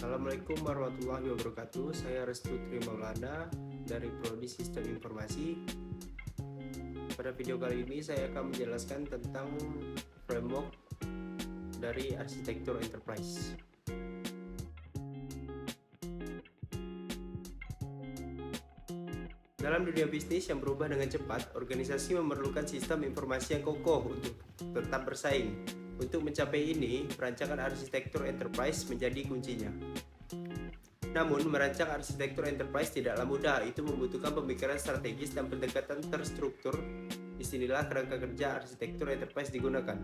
Assalamualaikum warahmatullahi wabarakatuh. Saya Restu Trimaulana dari Prodi Sistem Informasi. Pada video kali ini saya akan menjelaskan tentang framework dari arsitektur enterprise. Dalam dunia bisnis yang berubah dengan cepat, organisasi memerlukan sistem informasi yang kokoh untuk tetap bersaing. Untuk mencapai ini, perancangan arsitektur enterprise menjadi kuncinya. Namun, merancang arsitektur enterprise tidaklah mudah. Itu membutuhkan pemikiran strategis dan pendekatan terstruktur. Disinilah kerangka kerja arsitektur enterprise digunakan.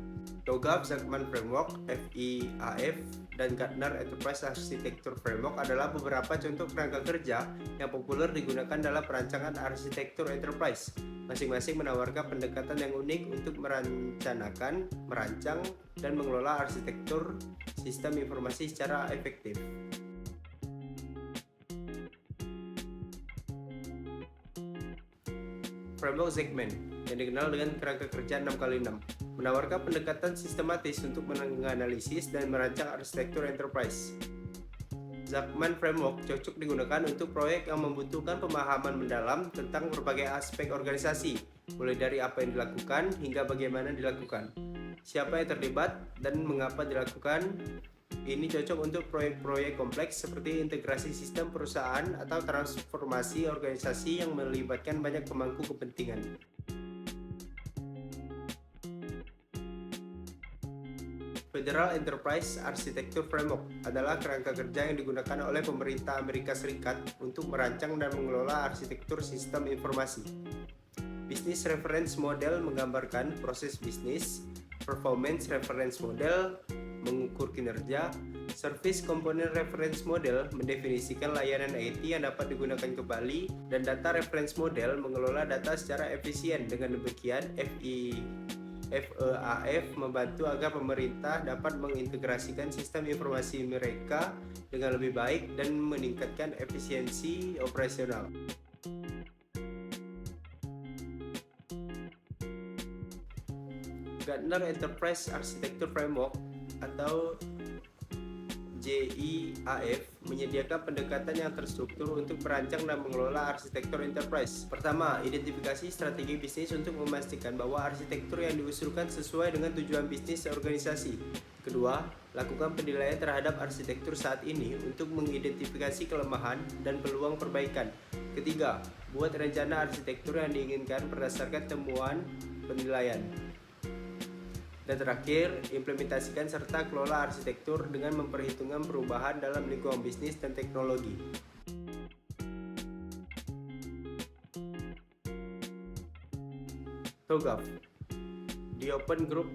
TOGAF, Zachman Framework, FIAF, dan Gartner Enterprise Architecture Framework adalah beberapa contoh kerangka kerja yang populer digunakan dalam perancangan arsitektur enterprise. Masing-masing menawarkan pendekatan yang unik untuk merencanakan, merancang, dan mengelola arsitektur sistem informasi secara efektif. Framework Zachman, yang dikenal dengan kerangka kerja 6x6, menawarkan pendekatan sistematis untuk menganalisis dan merancang arsitektur enterprise. Zachman Framework cocok digunakan untuk proyek yang membutuhkan pemahaman mendalam tentang berbagai aspek organisasi, mulai dari apa yang dilakukan hingga bagaimana dilakukan, siapa yang terlibat, dan mengapa dilakukan. Ini cocok untuk proyek-proyek kompleks seperti integrasi sistem perusahaan atau transformasi organisasi yang melibatkan banyak pemangku kepentingan. Federal Enterprise Architecture Framework adalah kerangka kerja yang digunakan oleh pemerintah Amerika Serikat untuk merancang dan mengelola arsitektur sistem informasi. Business Reference Model menggambarkan proses bisnis, Performance Reference Model mengukur kinerja, Service Component Reference Model mendefinisikan layanan IT yang dapat digunakan kembali, dan Data Reference Model mengelola data secara efisien. Dengan demikian, FEAF membantu agar pemerintah dapat mengintegrasikan sistem informasi mereka dengan lebih baik dan meningkatkan efisiensi operasional. Gartner Enterprise Architecture Framework atau GIAF menyediakan pendekatan yang terstruktur untuk merancang dan mengelola arsitektur enterprise. Pertama, identifikasi strategi bisnis untuk memastikan bahwa arsitektur yang diusulkan sesuai dengan tujuan bisnis organisasi. Kedua, lakukan penilaian terhadap arsitektur saat ini untuk mengidentifikasi kelemahan dan peluang perbaikan. Ketiga, buat rencana arsitektur yang diinginkan berdasarkan temuan penilaian. Dan terakhir, implementasikan serta kelola arsitektur dengan memperhitungkan perubahan dalam lingkungan bisnis dan teknologi. TOGAF, The Open Group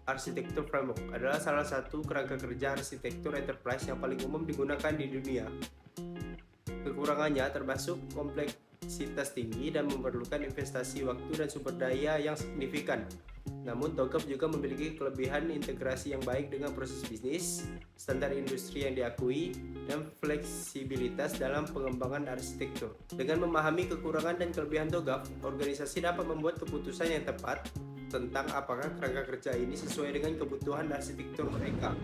Architecture Framework, adalah salah satu kerangka kerja arsitektur enterprise yang paling umum digunakan di dunia. Kekurangannya termasuk kompleksitas tinggi dan memerlukan investasi waktu dan sumber daya yang signifikan. Namun, TOGAF juga memiliki kelebihan integrasi yang baik dengan proses bisnis, standar industri yang diakui, dan fleksibilitas dalam pengembangan arsitektur. Dengan memahami kekurangan dan kelebihan TOGAF, organisasi dapat membuat keputusan yang tepat tentang apakah kerangka kerja ini sesuai dengan kebutuhan arsitektur mereka.